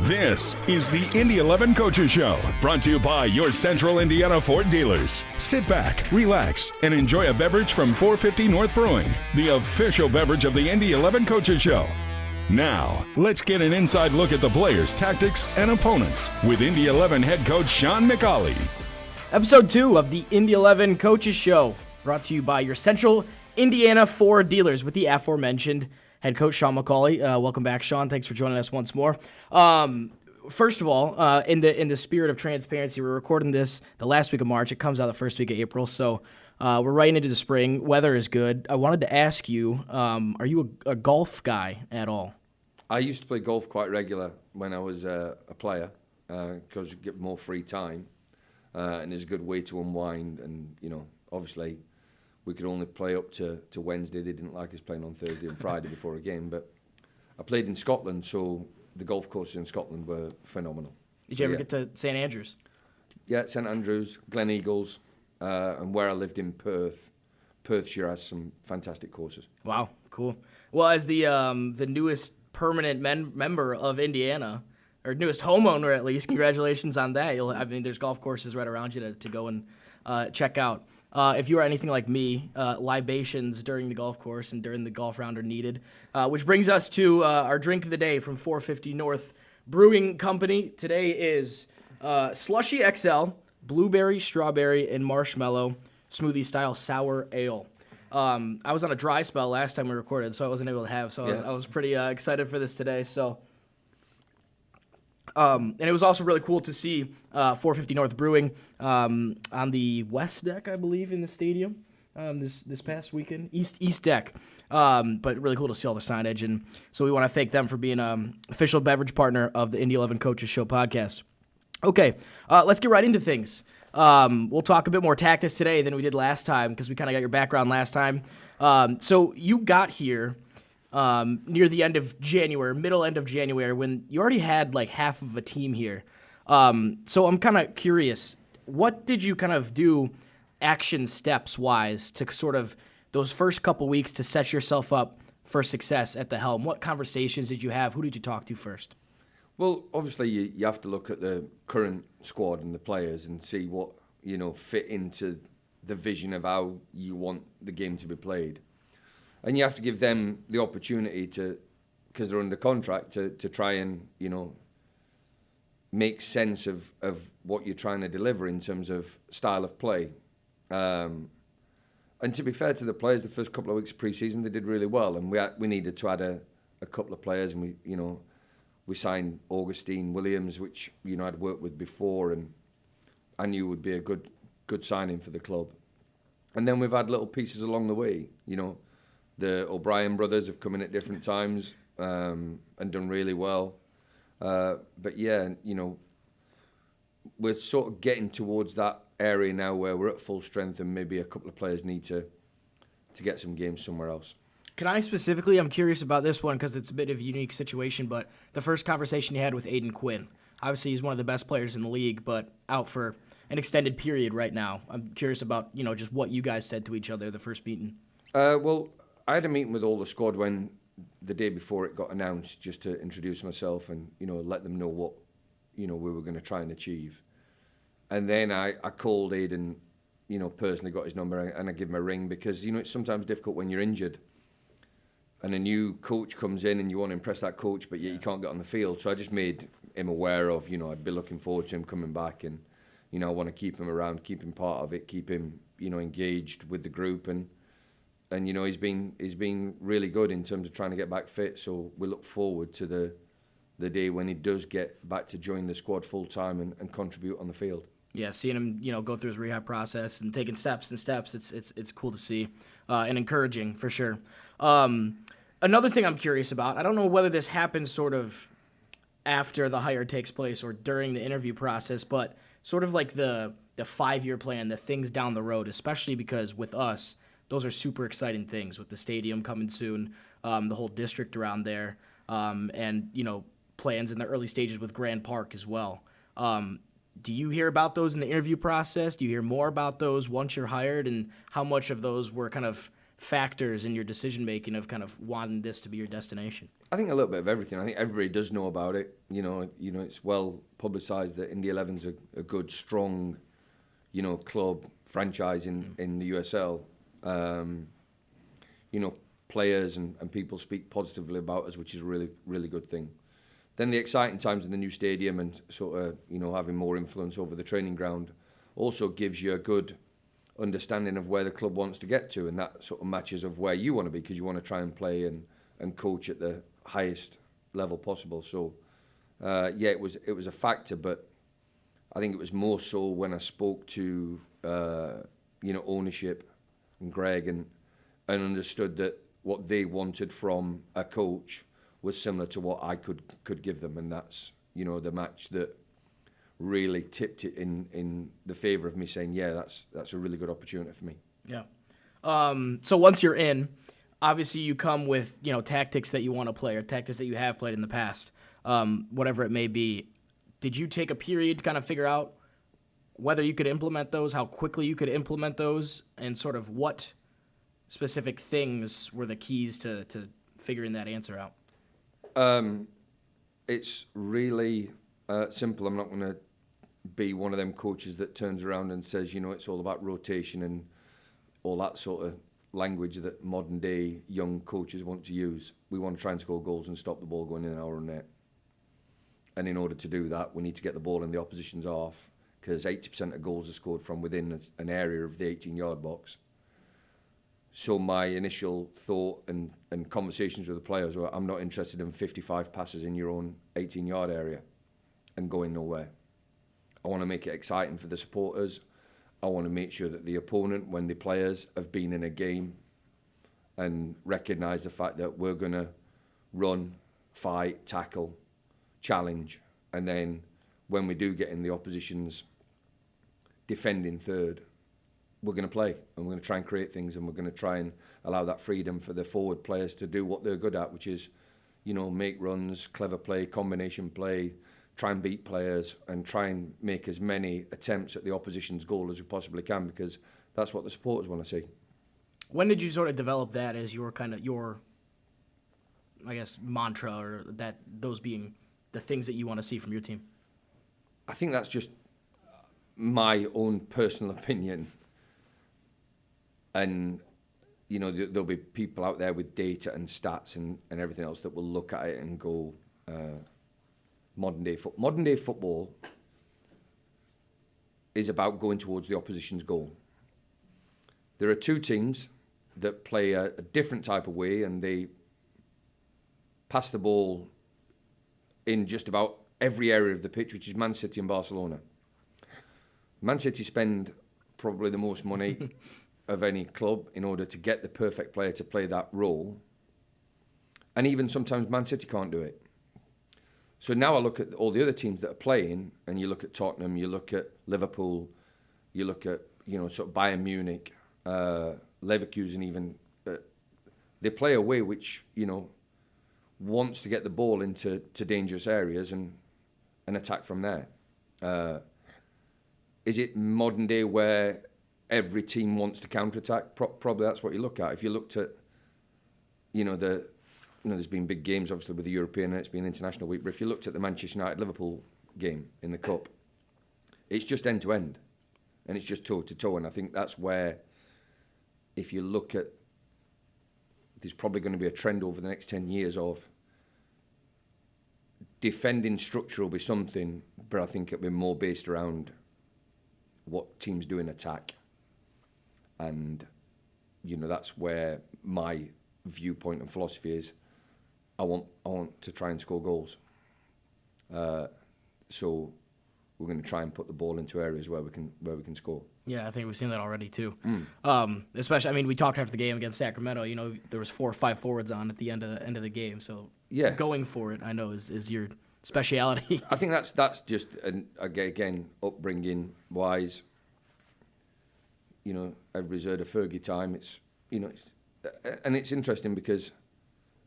This is the Indy 11 Coaches Show, brought to you by your Central Indiana Ford dealers. Sit back, relax, and enjoy a beverage from 450 North Brewing, the official beverage of the Indy 11 Coaches Show. Now, let's get an inside look at the players, tactics, and opponents with Indy 11 head coach Sean McCauley. Episode 2 of the Indy 11 Coaches Show, brought to you by your Central Indiana Ford dealers with the aforementioned head coach Sean McCauley. Welcome back, Sean. Thanks for joining us once more. First of all, in the spirit of transparency, we're recording this the last week of March. It comes out the first week of April, so we're right into the spring. Weather is good. I wanted to ask you, are you a golf guy at all? I used to play golf quite regular when I was a player because you get more free time and it's a good way to unwind. And, you know, obviously we could only play up to Wednesday. They didn't like us playing on Thursday and Friday before a game. But I played in Scotland, so the golf courses in Scotland were phenomenal. Did you ever get to St. Andrews? Yeah, St. Andrews, Glen Eagles, and where I lived in Perthshire has some fantastic courses. Wow, cool. Well, as the newest permanent member of Indiana, or newest homeowner at least, congratulations on that. There's golf courses right around you to go and check out. If you are anything like me, libations during the golf course and during the golf round are needed, which brings us to our drink of the day from 450 North Brewing Company. Today is Slushy XL, blueberry, strawberry, and marshmallow smoothie-style sour ale. I was on a dry spell last time we recorded, so I wasn't able to have, so I was pretty excited for this today. So, and it was also really cool to see 450 North Brewing on the west deck, I believe, in the stadium this past weekend, east deck. But really cool to see all the signage, and so we want to thank them for being official beverage partner of the Indy 11 Coaches Show podcast. Okay, let's get right into things. We'll talk a bit more tactics today than we did last time because we kind of got your background last time. So you got here near the end of January, middle end of January, when you already had like half of a team here. So I'm kind of curious, what did you kind of do action steps-wise to sort of those first couple weeks to set yourself up for success at the helm? What conversations did you have? Who did you talk to first? Well, obviously you have to look at the current squad and the players and see what, you know, fit into the vision of how you want the game to be played. And you have to give them the opportunity to, because they're under contract, to try and, you know, make sense of what you're trying to deliver in terms of style of play. And to be fair to the players, the first couple of weeks of pre-season, they did really well. And we needed to add a couple of players, and we signed Augustine Williams, which, you know, I'd worked with before and I knew would be a good signing for the club. And then we've had little pieces along the way. You know, the O'Brien brothers have come in at different times and done really well. But yeah, you know, we're sort of getting towards that area now where we're at full strength and maybe a couple of players need to get some games somewhere else. Can I specifically, I'm curious about this one because it's a bit of a unique situation, but the first conversation you had with Aiden Quinn. Obviously, he's one of the best players in the league, but out for an extended period right now. I'm curious about, you know, just what you guys said to each other the first meeting. Well, I had a meeting with all the squad when the day before it got announced, just to introduce myself and, you know, let them know what, you know, we were going to try and achieve. And then I called Aiden, you know, personally got his number and I give him a ring because, you know, it's sometimes difficult when you're injured and a new coach comes in and you want to impress that coach, but yet you can't get on the field. So I just made him aware of, you know, I'd be looking forward to him coming back and, you know, I want to keep him around, keep him part of it, keep him, you know, engaged with the group. And you know, he's been really good in terms of trying to get back fit. So we look forward to the day when he does get back to join the squad full time and contribute on the field. Yeah, seeing him, you know, go through his rehab process and taking steps and steps, it's cool to see and encouraging for sure. Another thing I'm curious about, I don't know whether this happens sort of after the hire takes place or during the interview process, but sort of like the 5-year plan, the things down the road, especially because with us, those are super exciting things with the stadium coming soon, the whole district around there, and, you know, plans in the early stages with Grand Park as well. Do you hear about those in the interview process? Do you hear more about those once you're hired, and how much of those were kind of factors in your decision making of kind of wanting this to be your destination? I think a little bit of everything. I think everybody does know about it. It's well publicised that Indy 11's a good, strong, club franchise in the USL. Players and people speak positively about us, which is a really, really good thing. Then the exciting times in the new stadium and sort of, having more influence over the training ground also gives you a good understanding of where the club wants to get to, and that sort of matches of where you want to be, because you want to try and play and coach at the highest level possible. So, it was a factor, but I think it was more so when I spoke to, ownership and Greg and understood that what they wanted from a coach was similar to what I could give them, and that's the match that really tipped it in the favour of me saying, yeah, that's a really good opportunity for me. Yeah. So once you're in, obviously you come with tactics that you want to play or tactics that you have played in the past, whatever it may be. Did you take a period to kind of figure out whether you could implement those, how quickly you could implement those, and sort of what specific things were the keys to figuring that answer out? It's really simple. I'm not going to be one of them coaches that turns around and says, it's all about rotation and all that sort of language that modern day young coaches want to use. We want to try and score goals and stop the ball going in our own net. And in order to do that, we need to get the ball in the opposition's half, because 80% of goals are scored from within an area of the 18-yard box. So my initial thought and conversations with the players were, I'm not interested in 55 passes in your own 18-yard area and going nowhere. I want to make it exciting for the supporters. I want to make sure that the opponent, when the players have been in a game and recognise the fact that we're going to run, fight, tackle, challenge, and then when we do get in the opposition's defending third, we're going to play and we're going to try and create things, and we're going to try and allow that freedom for the forward players to do what they're good at, which is, make runs, clever play, combination play, try and beat players and try and make as many attempts at the opposition's goal as we possibly can, because that's what the supporters want to see. When did you sort of develop that as your I guess, mantra, or that those being the things that you want to see from your team? I think that's just my own personal opinion. And, there'll be people out there with data and stats and everything else that will look at it and go, modern day football is about going towards the opposition's goal. There are two teams that play a different type of way, and they pass the ball in just about every area of the pitch, which is Man City and Barcelona. Man City spend probably the most money of any club in order to get the perfect player to play that role. And even sometimes Man City can't do it. So now I look at all the other teams that are playing, and you look at Tottenham, you look at Liverpool, you look at, sort of Bayern Munich, Leverkusen even. They play a way which, wants to get the ball into dangerous areas and attack from there. Is it modern day where every team wants to counter-attack? Probably that's what you look at. If you looked at, there's been big games, obviously, with the European, and it's been International Week, but if you looked at the Manchester United-Liverpool game in the Cup, it's just end-to-end, and it's just toe-to-toe, and I think that's where, if you look at, there's probably going to be a trend over the next 10 years of defending structure will be something, but I think it'll be more based around what teams do in attack. And, that's where my viewpoint and philosophy is. I want to try and score goals. So we're going to try and put the ball into areas where we can score. Yeah, I think we've seen that already too. Especially, we talked after the game against Sacramento. there was 4 or 5 forwards on at the end of the game. So going for it, I know is your speciality. I think that's just again upbringing wise. Everybody's heard of Fergie time. It's and it's interesting because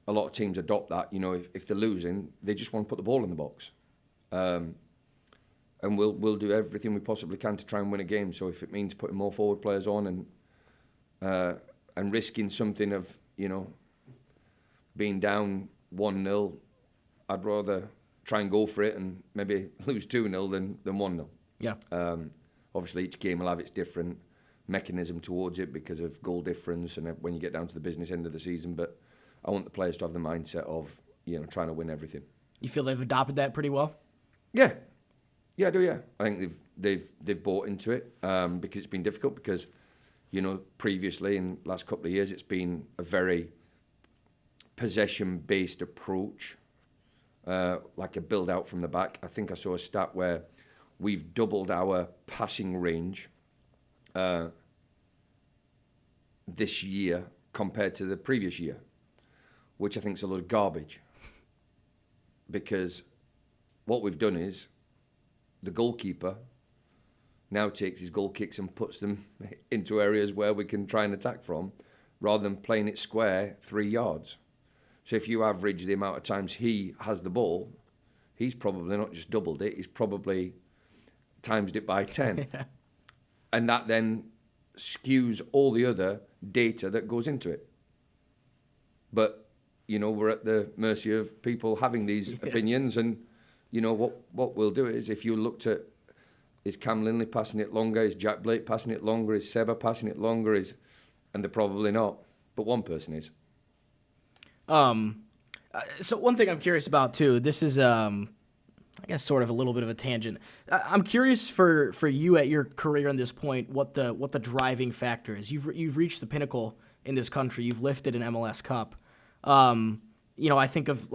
a lot of teams adopt that. If they're losing, they just want to put the ball in the box. And we'll do everything we possibly can to try and win a game. So if it means putting more forward players on and risking something of, being down 1-0, I'd rather try and go for it and maybe lose 2-0 than 1-0. Yeah. Obviously, each game will have its different mechanism towards it because of goal difference and when you get down to the business end of the season. But I want the players to have the mindset of, trying to win everything. You feel they've adopted that pretty well? Yeah, I do. Yeah, I think they've bought into it because it's been difficult. Because previously in the last couple of years, it's been a very possession-based approach, like a build-out from the back. I think I saw a stat where we've doubled our passing range this year compared to the previous year, which I think is a load of garbage. Because what we've done is the goalkeeper now takes his goal kicks and puts them into areas where we can try and attack from, rather than playing it square 3 yards. So if you average the amount of times he has the ball, he's probably not just doubled it, he's probably times it by 10. And that then skews all the other data that goes into it. But, we're at the mercy of people having these opinions. And, what we'll do is, if you looked at, is Cam Linley passing it longer, is Jack Blake passing it longer, is Seba passing it longer, and they're probably not. But one person is. So one thing I'm curious about too, this is, I guess sort of a little bit of a tangent. I'm curious for you at your career at this point, what the driving factor is. You've reached the pinnacle in this country. You've lifted an MLS Cup. I think of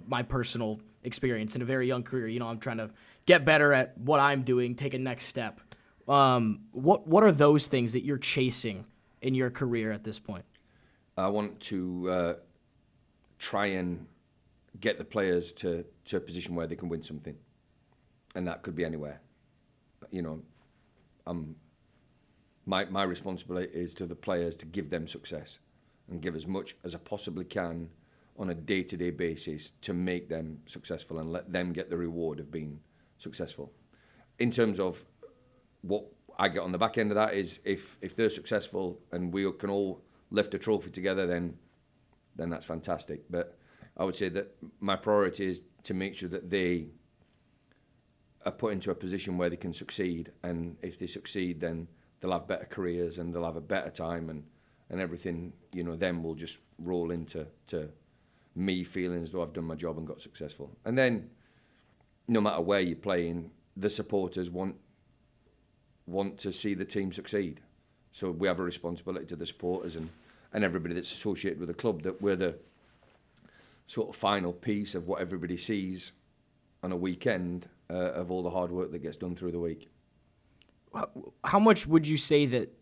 my personal experience in a very young career. I'm trying to get better at what I'm doing, take a next step. What are those things that you're chasing in your career at this point? I want to try and get the players to a position where they can win something, and that could be anywhere. My responsibility is to the players to give them success and give as much as I possibly can on a day-to-day basis to make them successful and let them get the reward of being successful. In terms of what I get on the back end of that is if they're successful and we can all lift a trophy together, then that's fantastic. But I would say that my priority is to make sure that they are put into a position where they can succeed. And if they succeed, then they'll have better careers and they'll have a better time, and everything, then will just roll into me feeling as though I've done my job and got successful. And then, no matter where you're playing, the supporters want to see the team succeed. So we have a responsibility to the supporters and everybody that's associated with the club, that we're the sort of final piece of what everybody sees on a weekend of all the hard work that gets done through the week. How much would you say that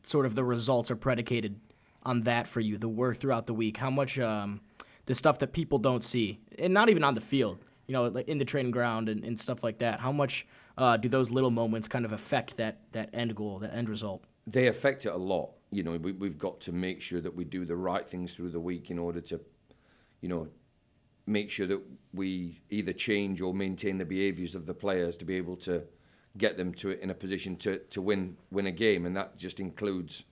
sort of the results are predicated on that for you, the work throughout the week? How much the stuff that people don't see, and not even on the field, like in the training ground and stuff like that, how much do those little moments kind of affect that end goal, that end result? They affect it a lot. We've got to make sure that we do the right things through the week in order to, make sure that we either change or maintain the behaviours of the players to be able to get them to in a position to win a game. And that just includes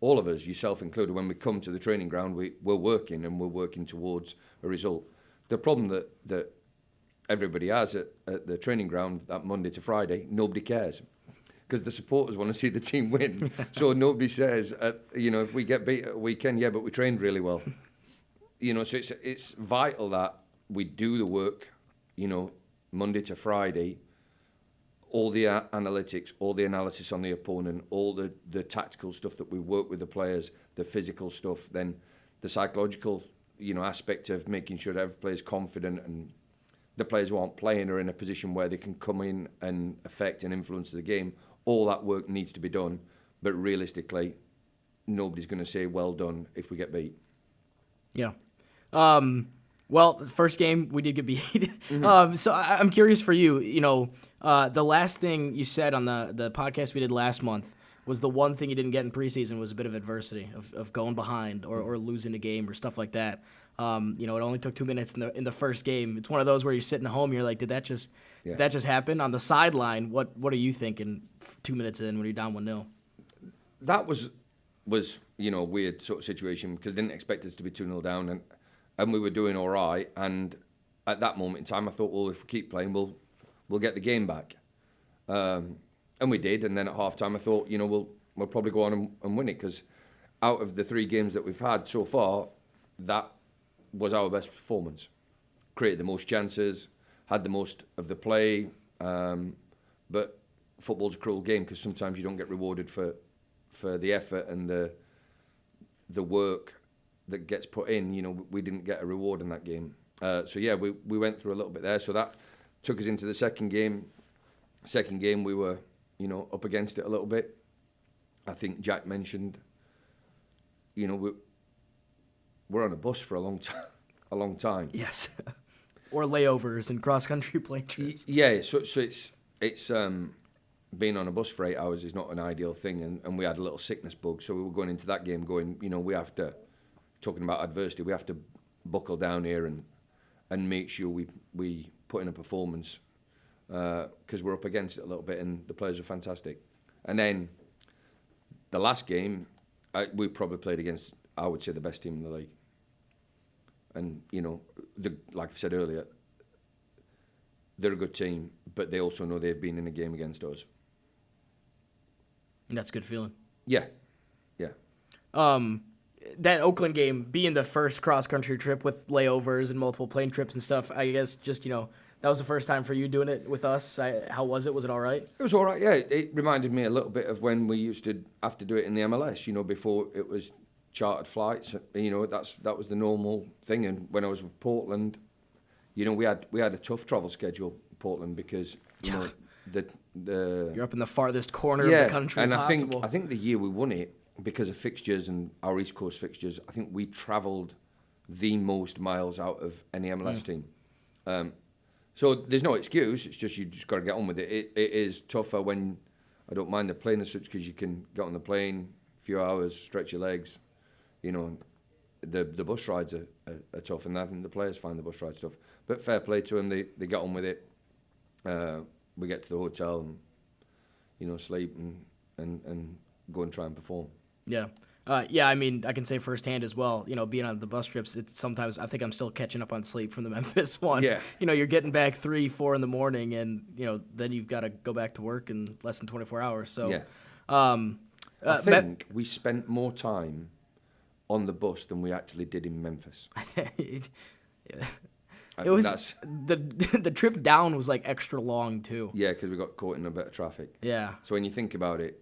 all of us, yourself included. When we come to the training ground, we're working towards a result. The problem that everybody has at the training ground that Monday to Friday, nobody cares, because the supporters want to see the team win. So nobody says, if we get beat at a weekend, yeah, but we trained really well. So it's vital that we do the work, Monday to Friday, all the analytics, all the analysis on the opponent, all the tactical stuff that we work with the players, the physical stuff, then the psychological, aspect of making sure that every player is confident and the players who aren't playing are in a position where they can come in and affect and influence the game. All that work needs to be done, but realistically, nobody's going to say well done if we get beat. Yeah. Well, the first game we did get beat. Mm-hmm. So I'm curious for you. The last thing you said on the podcast we did last month was the one thing you didn't get in preseason was a bit of adversity of going behind or losing a game or stuff like that. It only took 2 minutes in the first game. It's one of those where you're sitting at home, you're like, did that just happen? On the sideline, what are you thinking 2 minutes in when you're down 1-0? That was was, you know, a weird sort of situation because I didn't expect us to be 2-0 down, and we were doing all right. And at that moment in time, I thought, well, if we keep playing, we'll get the game back. And we did. And then at half time, I thought, you know, we'll probably go on and win it, because out of the 3 games that we've had so far, that was our best performance. Created the most chances, had the most of the play, but football's a cruel game because sometimes you don't get rewarded for the effort and the work that gets put in. You know, we didn't get a reward in that game. So yeah, we went through a little bit there. So that took us into the second game. Second game, we were, you know, up against it a little bit. I think Jack mentioned, you know, we're on a bus for a long time. A long time. Yes. Or layovers and cross-country plane trips. Yeah, so it's being on a bus for 8 hours is not an ideal thing, and we had a little sickness bug, so we were going into that game going, you know, we have to, talking about adversity, we have to buckle down here and make sure we put in a performance, because we're up against it a little bit, and the players are fantastic. And then the last game, we probably played against, I would say, the best team in the league. And, you know, like I said earlier, they're a good team, but they also know they've been in a game against us. That's a good feeling. Yeah, yeah. That Oakland game being the first cross-country trip with layovers and multiple plane trips and stuff, I guess just, you know, that was the first time for you doing it with us. How was it? Was it all right? It was all right, yeah. It reminded me a little bit of when we used to have to do it in the MLS, you know, before it was chartered flights. You know, that was the normal thing. And when I was with Portland, you know, we had a tough travel schedule in Portland because, you know, you're up in the farthest corner of the country and possible. I think the year we won it, because of fixtures and our East Coast fixtures, I think we travelled the most miles out of any MLS team. So there's no excuse. It's just you just got to get on with it. It is tougher when I don't mind the plane as such, because you can get on the plane a few hours, stretch your legs. You know, the bus rides are tough, and I think the players find the bus rides tough. But fair play to them, they get on with it. We get to the hotel and, you know, sleep and go and try and perform. Yeah. Yeah, I mean, I can say firsthand as well, you know, being on the bus trips, it's sometimes, I think I'm still catching up on sleep from the Memphis one. Yeah. You know, you're getting back 3, 4 in the morning, and, you know, then you've got to go back to work in less than 24 hours. So, yeah. I think we spent more time on the bus than we actually did in Memphis. It was the trip down was like extra long too. Yeah, because we got caught in a bit of traffic. Yeah. So when you think about it,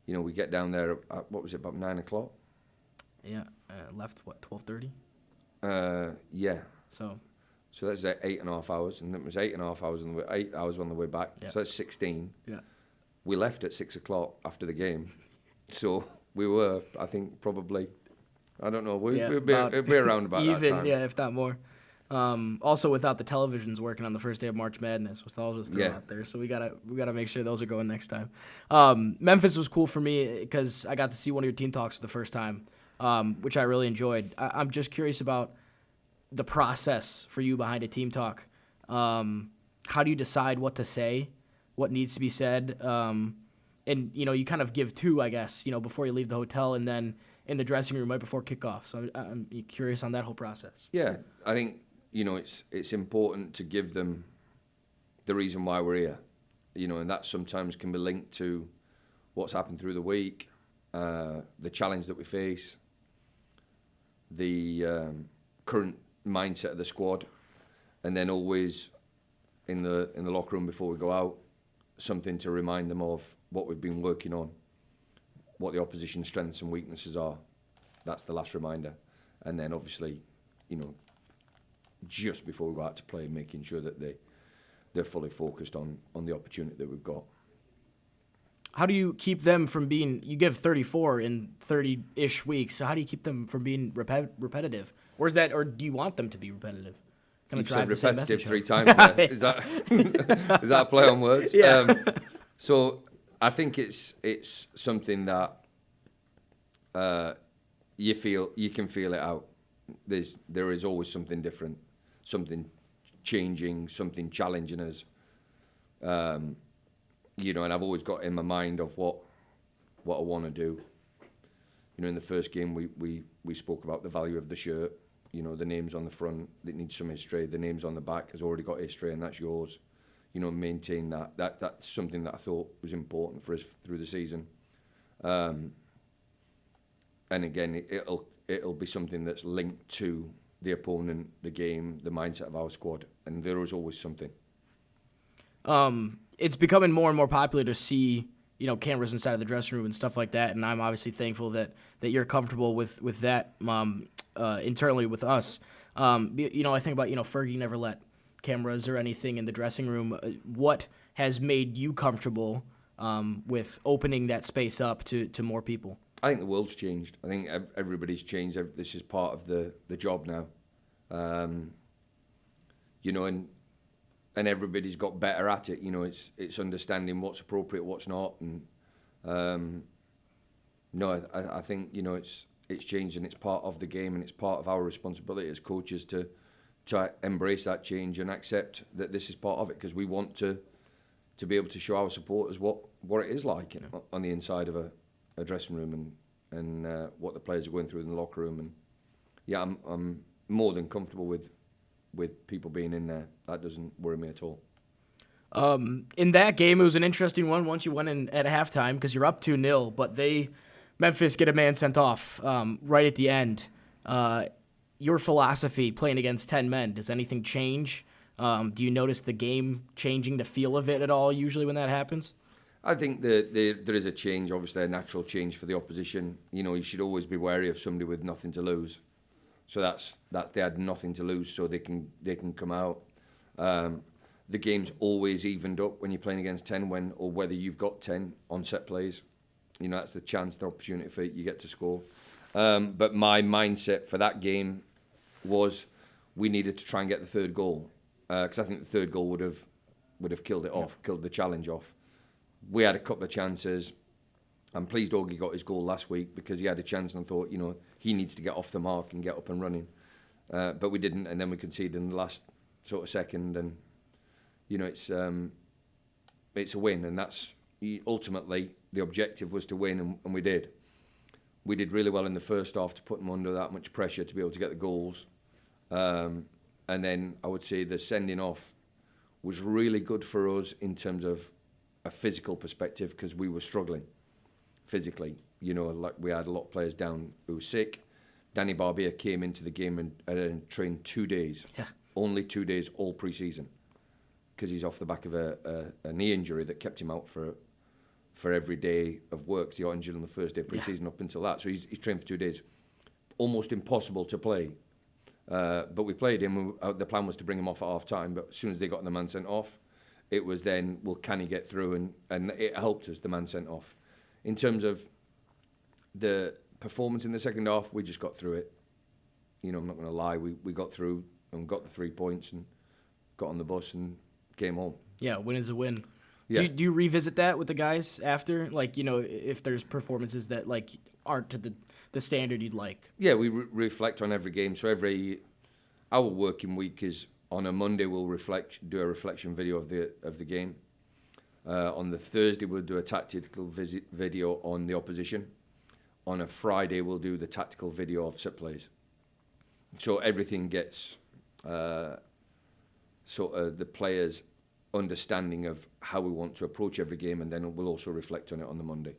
you know, we get down there at, what was it, about 9 o'clock? Yeah. Left what, 12:30? Yeah. So that's 8.5 hours, and it was 8.5 hours on the way, 8 hours on the way back. Yeah. So that's 16. Yeah. We left at 6 o'clock after the game, so we were, I think, probably, I don't know, we'd be around about even, that time. yeah, if not more. Also, without the televisions working on the first day of March Madness, with all just thrown out there, so we gotta make sure those are going next time. Memphis was cool for me because I got to see one of your team talks for the first time, which I really enjoyed. I'm just curious about the process for you behind a team talk. How do you decide what to say, what needs to be said, and you know, you kind of give 2, I guess, you know, before you leave the hotel, and then in the dressing room right before kickoff. So I'm curious on that whole process. Yeah, I think, you know, it's important to give them the reason why we're here, you know, and that sometimes can be linked to what's happened through the week, the challenge that we face, the current mindset of the squad, and then always in the locker room before we go out, something to remind them of what we've been working on, what the opposition's strengths and weaknesses are. That's the last reminder. And then obviously, you know, just before we go out to play, making sure that they're fully focused on the opportunity that we've got. How do you keep them from being, you give 34 in 30-ish weeks, so how do you keep them from being repetitive? Or is that, or do you want them to be repetitive? You've said repetitive 3 times there. Is that is that a play on words? Yeah. So I think it's something that you can feel it out. There is always something different, something changing, something challenging us. You know, and I've always got in my mind of what I want to do. You know, in the first game, we spoke about the value of the shirt. You know, the names on the front, that needs some history. The names on the back has already got history, and that's yours. You know, maintain that. That's something that I thought was important for us through the season. And again, it'll be something that's linked to the opponent, the game, the mindset of our squad, and there is always something. It's becoming more and more popular to see, you know, cameras inside of the dressing room and stuff like that, and I'm obviously thankful that you're comfortable with that internally with us. You know, I think about, you know, Fergie never let cameras or anything in the dressing room. What has made you comfortable with opening that space up to more people? I think the world's changed. I think everybody's changed. This is part of the job now. You know, and everybody's got better at it. You know, it's understanding what's appropriate, what's not, and no, I think, you know, it's changed, and it's part of the game, and it's part of our responsibility as coaches to embrace that change and accept that this is part of it, because we want to be able to show our supporters what it is like on the inside of a dressing room, and what the players are going through in the locker room. And yeah, I'm more than comfortable with people being in there. That doesn't worry me at all. In that game, it was an interesting one once you went in at halftime, because you're up 2-0, but Memphis get a man sent off right at the end. Your philosophy playing against 10 men, does anything change? Do you notice the game changing, the feel of it at all usually when that happens? I think that there is a change, obviously a natural change for the opposition. You know, you should always be wary of somebody with nothing to lose. So that's they had nothing to lose, so they can come out. The game's always evened up when you're playing against 10, or whether you've got 10 on set plays. You know, that's the chance, the opportunity for you get to score. But my mindset for that game was we needed to try and get the third goal, because I think the third goal would have killed it off, killed the challenge off. We had a couple of chances. I'm pleased Augie got his goal last week, because he had a chance, and I thought, you know, he needs to get off the mark and get up and running. But we didn't, and then we conceded in the last sort of second, and you know, it's a win, and that's ultimately the objective was to win, and we did. We did really well in the first half to put them under that much pressure to be able to get the goals. And then I would say the sending off was really good for us in terms of a physical perspective, because we were struggling physically. You know, like we had a lot of players down who were sick. Danny Barbier came into the game and trained 2 days. Yeah. Only 2 days all pre-season, because he's off the back of a knee injury that kept him out for every day of work. So he got injured on the first day of pre-season up until that. So he's trained for 2 days. Almost impossible to play. But we played him. The plan was to bring him off at half-time, but as soon as they got the man sent off, it was then, well, can he get through? And it helped us, the man sent off. In terms of the performance in the second half, we just got through it. You know, I'm not going to lie. We got through and got the 3 points and got on the bus and came home. Yeah, win is a win. Yeah. Do you revisit that with the guys after? Like, you know, if there's performances that, like, aren't to the standard you'd like? Yeah, we reflect on every game. So our working week is on a Monday we'll do a reflection video of the game. On the Thursday we'll do a tactical video on the opposition. On a Friday we'll do the tactical video of set plays. So everything gets sort of the players' understanding of how we want to approach every game, and then we'll also reflect on it on the Monday.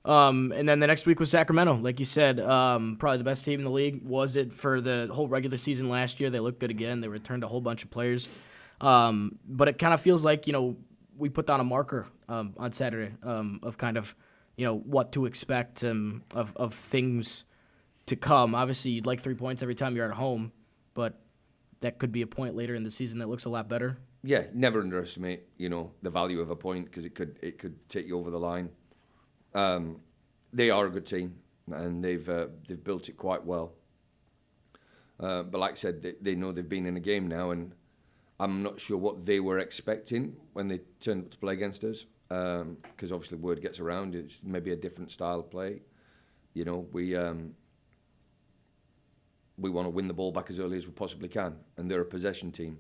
And then the next week was Sacramento. Like you said, probably the best team in the league. Was it for the whole regular season last year? They looked good again. They returned a whole bunch of players. But it kind of feels like, you know, we put down a marker on Saturday of kind of, you know, what to expect of things to come. Obviously, you'd like 3 points every time you're at home, but that could be a point later in the season that looks a lot better. Yeah, never underestimate, you know, the value of a point, because it could take you over the line. They are a good team, and they've built it quite well. But like I said, they know they've been in a game now, and I'm not sure what they were expecting when they turned up to play against us, because obviously word gets around. It's maybe a different style of play. You know, we want to win the ball back as early as we possibly can, and they're a possession team.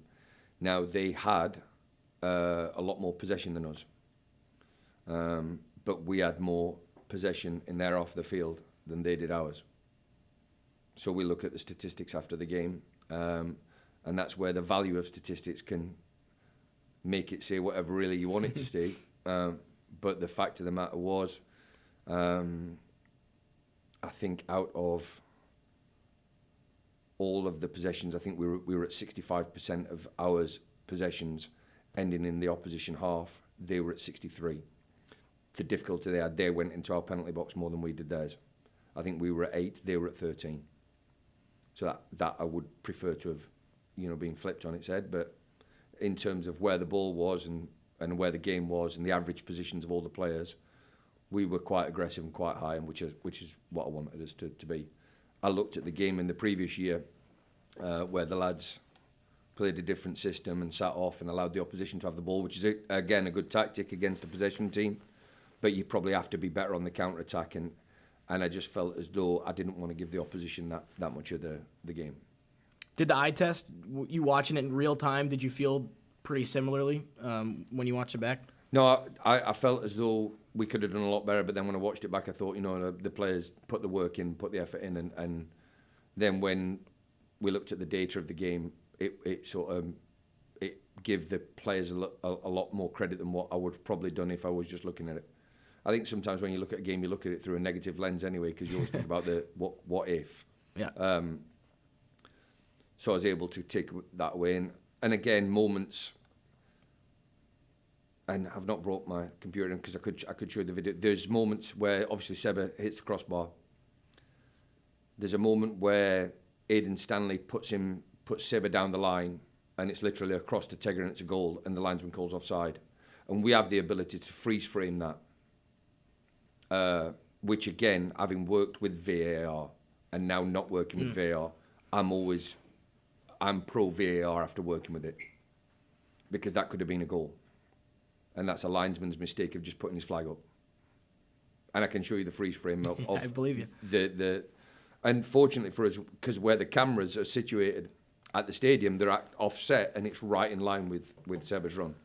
Now, they had a lot more possession than us, but we had more possession in their half of the field than they did ours. So we look at the statistics after the game, and that's where the value of statistics can make it say whatever really you want it to say. But the fact of the matter was, I think out of all of the possessions, I think we were at 65% of ours possessions ending in the opposition half. They were at 63. The difficulty they had, they went into our penalty box more than we did theirs. I think we were at 8, they were at 13. So that I would prefer to have, been flipped on its head. But in terms of where the ball was and where the game was and the average positions of all the players, we were quite aggressive and quite high, and which is what I wanted us to be. I looked at the game in the previous year where the lads played a different system and sat off and allowed the opposition to have the ball, which is, again, a good tactic against a possession team. But you probably have to be better on the counter-attack, and I just felt as though I didn't want to give the opposition that much of the game. Did the eye test, you watching it in real time, did you feel pretty similarly when you watched it back? No, I felt as though we could have done a lot better, but then when I watched it back, I thought, the players put the work in, put the effort in, and then when we looked at the data of the game, it sort of gave the players a lot more credit than what I would have probably done if I was just looking at it. I think sometimes when you look at a game, you look at it through a negative lens anyway, because you always think about the what if. Yeah. So I was able to take that away, and again, moments. And I've not brought my computer in because I could show the video. There's moments where obviously Seba hits the crossbar. There's a moment where Aidan Stanley puts Seba down the line, and it's literally across to Tegger and it's a goal, and the linesman calls offside. And we have the ability to freeze frame that. Which again, having worked with VAR and now not working with VAR, I'm pro VAR after working with it, because that could have been a goal, and that's a linesman's mistake of just putting his flag up. And I can show you the freeze frame of I believe you. The unfortunately for us, because where the cameras are situated at the stadium, they're offset and it's right in line with Seba's run.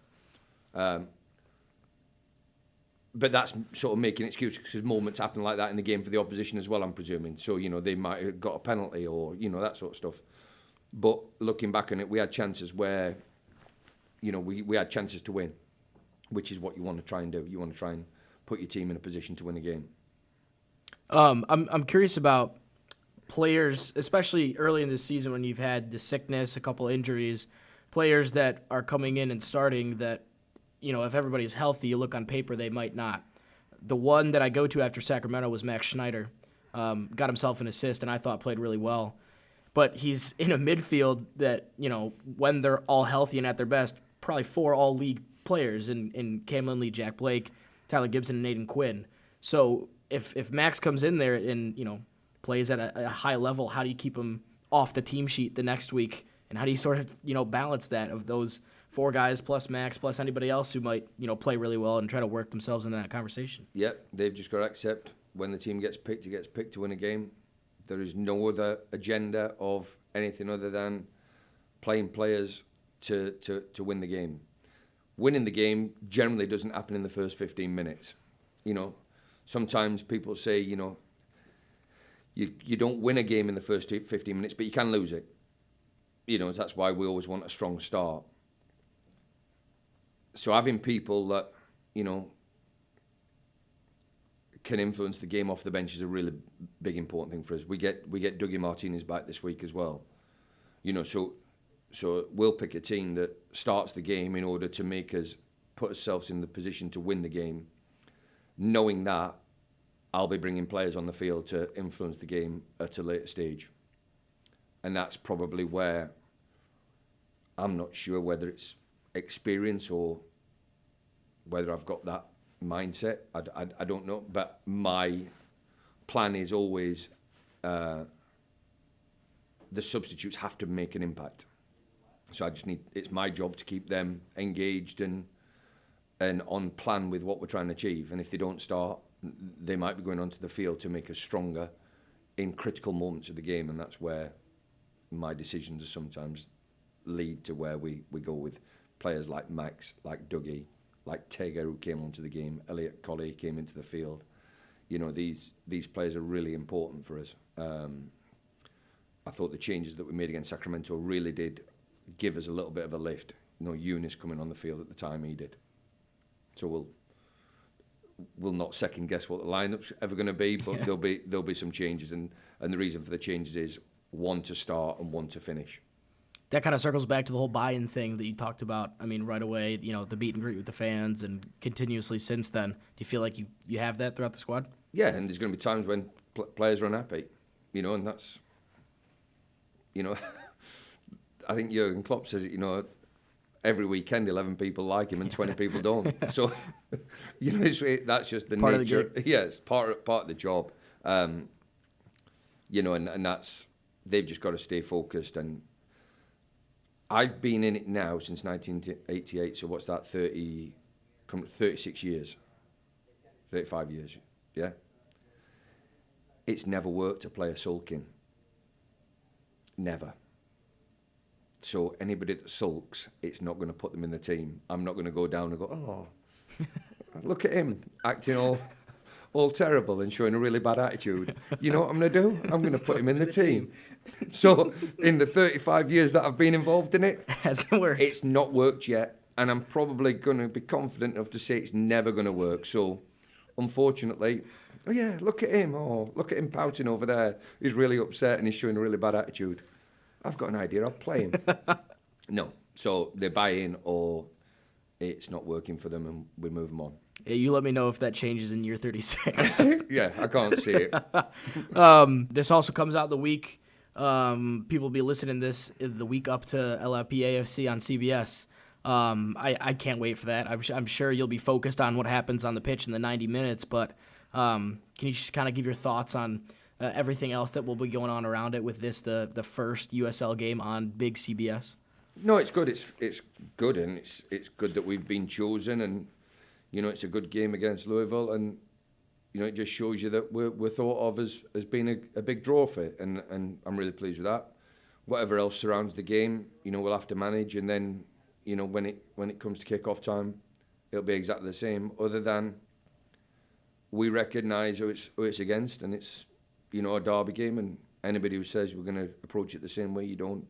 But that's sort of making excuses, because moments happen like that in the game for the opposition as well, I'm presuming. So, they might have got a penalty or, that sort of stuff. But looking back on it, we had chances where, we had chances to win, which is what you want to try and do. You want to try and put your team in a position to win a game. I'm curious about players, especially early in this season when you've had the sickness, a couple injuries, players that are coming in and starting that, if everybody's healthy, you look on paper, they might not. The one that I go to after Sacramento was Max Schneider. Got himself an assist, and I thought played really well. But he's in a midfield that, when they're all healthy and at their best, probably 4 all-league players in Cam Lindley, Jack Blake, Tyler Gibson, and Aiden Quinn. So if Max comes in there and, plays at a high level, how do you keep him off the team sheet the next week? And how do you sort of, balance that of those 4 guys plus Max plus anybody else who might, play really well and try to work themselves into that conversation? Yep, they've just got to accept when the team gets picked, it gets picked to win a game. There is no other agenda of anything other than playing players to win the game. Winning the game generally doesn't happen in the first 15 minutes. Sometimes people say, you don't win a game in the first 15 minutes, but you can lose it. That's why we always want a strong start. So having people that, can influence the game off the bench is a really big important thing for us. We get Dougie Martinez back this week as well. So we'll pick a team that starts the game in order to make us put ourselves in the position to win the game. Knowing that, I'll be bringing players on the field to influence the game at a later stage. And that's probably where I'm not sure whether it's experience or whether I've got that mindset. I don't know. But my plan is always the substitutes have to make an impact. So it's my job to keep them engaged and on plan with what we're trying to achieve. And if they don't start, they might be going onto the field to make us stronger in critical moments of the game, and that's where my decisions are sometimes lead to where we go with players like Max, like Dougie, like Tegger, who came onto the game, Elliot Colley came into the field. these players are really important for us. I thought the changes that we made against Sacramento really did give us a little bit of a lift. Eunice coming on the field at the time he did. So we'll not second guess what the lineup's ever going to be, but there'll be some changes, and the reason for the changes is one to start and one to finish. That kind of circles back to the whole buy-in thing that you talked about. I mean, right away, the meet and greet with the fans, and continuously since then. Do you feel like you have that throughout the squad? Yeah, and there's going to be times when players are unhappy, and that's, I think Jurgen Klopp says it, every weekend 11 people like him and 20 people don't. So, that's just the part nature. Of the game. Yeah, it's part of the job. And that's, they've just got to stay focused. And I've been in it now since 1988, so what's that, 36 years, 35 years, yeah? It's never worked a player sulking. Never. So anybody that sulks, it's not going to put them in the team. I'm not going to go down and go, oh, look at him acting all terrible and showing a really bad attitude. You know what I'm going to do? I'm going to put him in the team. So in the 35 years that I've been involved in it, hasn't worked. It's not worked yet. And I'm probably going to be confident enough to say it's never going to work. So unfortunately, oh yeah, look at him. Oh, look at him pouting over there. He's really upset and he's showing a really bad attitude. I've got an idea. I'll play him. No. So they buy in or it's not working for them and we move them on. Yeah, you let me know if that changes in year 36. Yeah, I can't see it. This also comes out the week. People will be listening to this the week up to LFPAFC on CBS. I can't wait for that. I'm sure you'll be focused on what happens on the pitch in the 90 minutes, but can you just kind of give your thoughts on everything else that will be going on around it with this, the first USL game on big CBS? No, it's good. It's good, and it's good that we've been chosen, and it's a good game against Louisville, and it just shows you that we're thought of as being a big draw for it, and I'm really pleased with that. Whatever else surrounds the game, we'll have to manage, and then when it comes to kick-off time, it'll be exactly the same. Other than we recognise who it's against, and it's a derby game, and anybody who says we're going to approach it the same way, you don't.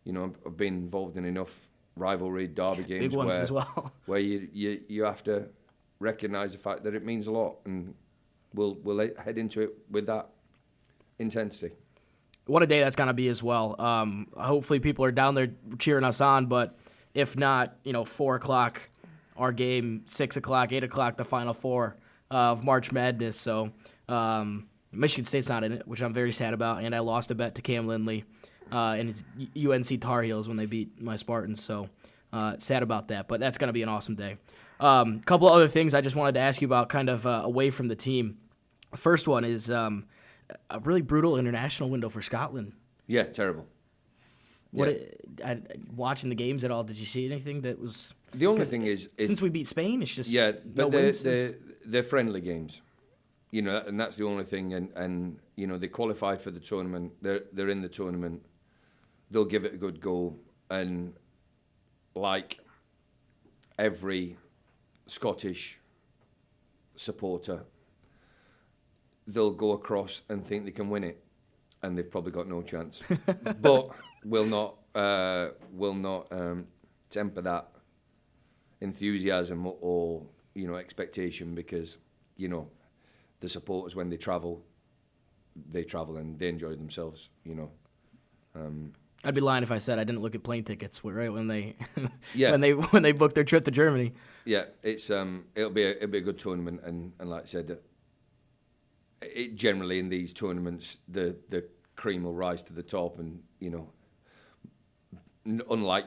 I've been involved in enough rivalry derby games big ones as well, where you have to recognise the fact that it means a lot, and we'll head into it with that intensity. What a day that's going to be as well. Hopefully people are down there cheering us on, but if not, 4 o'clock our game, 6 o'clock, 8 o'clock the Final Four of March Madness. So Michigan State's not in it, which I'm very sad about, and I lost a bet to Cam Lindley and his UNC Tar Heels when they beat my Spartans. So sad about that, but that's going to be an awesome day. Couple of other things I just wanted to ask you about kind of away from the team. First one is a really brutal international window for Scotland. Yeah, terrible. Watching the games at all, did you see anything that was... The only thing is... Since we beat Spain, it's just but wins. They're friendly games. And that's the only thing. And they qualified for the tournament. They're in the tournament. They'll give it a good go. And like every Scottish supporter, they'll go across and think they can win it, and they've probably got no chance. But will not temper that enthusiasm or expectation, because the supporters, when they travel and they enjoy themselves. I'd be lying if I said I didn't look at plane tickets right when they yeah. when they booked their trip to Germany. Yeah, it's it'll be a good tournament, and like I said, it generally in these tournaments the cream will rise to the top, and unlike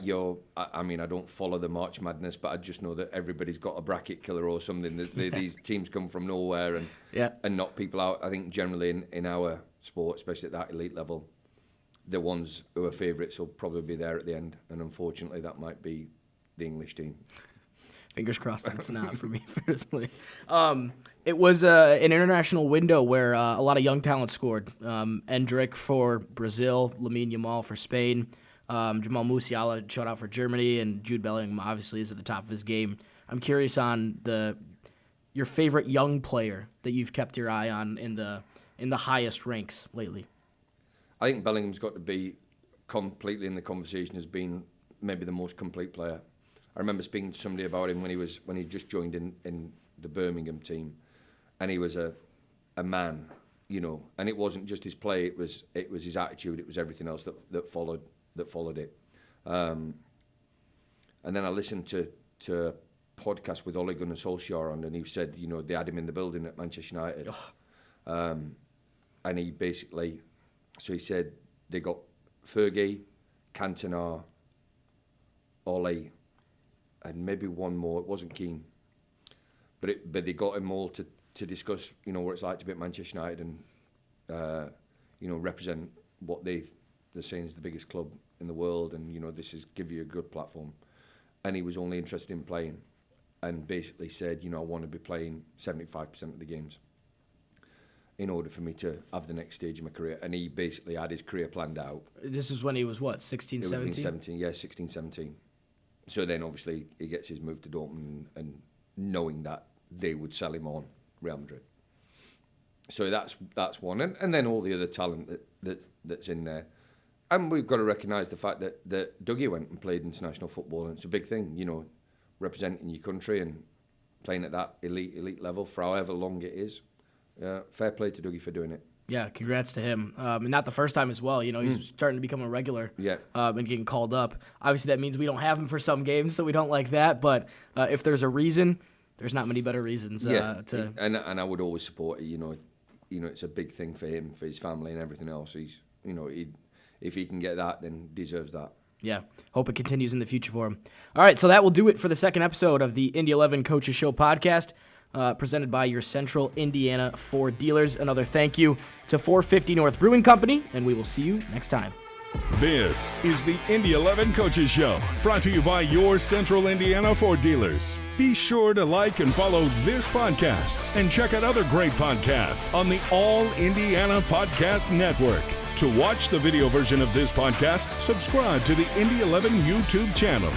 I don't follow the March Madness, but I just know that everybody's got a bracket killer or something. These teams come from nowhere and knock people out. I think generally in our sport, especially at that elite level, the ones who are favourites will probably be there at the end, and unfortunately that might be the English team. Fingers crossed that's not for me personally. It was an international window where a lot of young talent scored. Endrick for Brazil, Lamine Yamal for Spain, Jamal Musiala showed out for Germany, and Jude Bellingham obviously is at the top of his game. I'm curious on the your favorite young player that you've kept your eye on in the highest ranks lately? I think Bellingham's got to be completely in the conversation as being maybe the most complete player. I remember speaking to somebody about him when he just joined in the Birmingham team, and he was a man, you know. And it wasn't just his play; it was his attitude. It was everything else that followed it. And then I listened to a podcast with Ole Gunnar Solskjaer on, and he said, you know, they had him in the building at Manchester United, and he basically, so he said they got Fergie, Cantona, Ole, and maybe one more. It wasn't Keane, but they got him all to discuss, you know, what it's like to be at Manchester United and you know, represent what they're saying is the biggest club in the world, and you know, this is give you a good platform. And he was only interested in playing, and basically said, you know, I want to be playing 75% of the games in order for me to have the next stage of my career. And he basically had his career planned out. This is when he was, what, 16, 17? 16, 17. So then obviously he gets his move to Dortmund and knowing that they would sell him on Real Madrid. So that's one. And then all the other talent that's in there. And we've got to recognise the fact that Dougie went and played international football, and it's a big thing, you know, representing your country and playing at that elite level for however long it is. Fair play to Dougie for doing it. Yeah, congrats to him. And not the first time as well. You know, he's starting to become a regular and getting called up. Obviously, that means we don't have him for some games, so we don't like that. But if there's a reason, there's not many better reasons. And I would always support it. You know, it's a big thing for him, for his family and everything else. He's, you know, if he can get that, then deserves that. Yeah, hope it continues in the future for him. All right, so that will do it for the second episode of the Indy 11 Coaches Show podcast, presented by your Central Indiana Ford dealers. Another thank you to 450 North Brewing Company, and we will see you next time. This is the Indy 11 Coaches Show, brought to you by your Central Indiana Ford dealers. Be sure to like and follow this podcast and check out other great podcasts on the All Indiana Podcast Network. To watch the video version of this podcast, subscribe to the Indy 11 YouTube channel.